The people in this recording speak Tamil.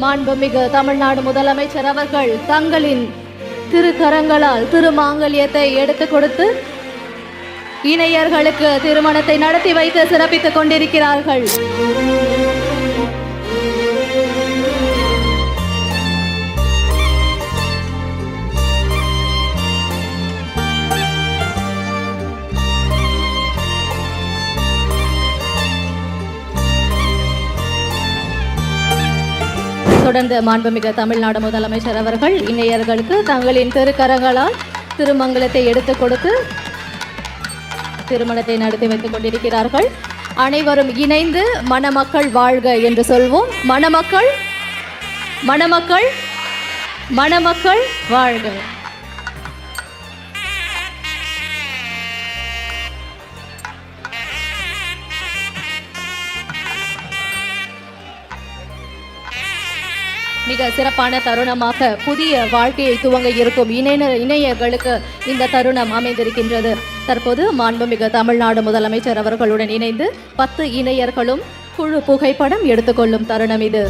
மாண்புமிகு தமிழ்நாடு முதலமைச்சர் அவர்கள் தங்களின் திருக்கரங்களால் திருமாங்கல்யத்தை எடுத்துக் கொடுத்து இணையர்களுக்கு திருமணத்தை நடத்தி வைத்து சிறப்பித்துக் கொண்டிருக்கிறார்கள். தொடர்ந்து மாண்புமிகு தமிழ்நாடு முதலமைச்சர் அவர்கள் இணையர்களுக்கு தங்களின் திருக்கரங்களால் திருமங்கலத்தை எடுத்துக் கொடுத்து திருமணத்தை நடத்தி வைத்துக் கொண்டிருக்கிறார்கள். அனைவரும் இணைந்து மணமக்கள் வாழ்க என்று சொல்வோம். மணமக்கள் மணமக்கள் மணமக்கள் வாழ்க. மிக சிறப்பான தருணமாக புதிய வாழ்க்கையை துவங்க இருக்கும் இணையர்களுக்கு இந்த தருணம் அமைந்திருக்கின்றது. தற்போது மாண்புமிகு தமிழ்நாடு முதலமைச்சர் அவர்களுடன் இணைந்து 10 இணையர்களும் குழு புகைப்படம் எடுத்துக்கொள்ளும் தருணம் இது.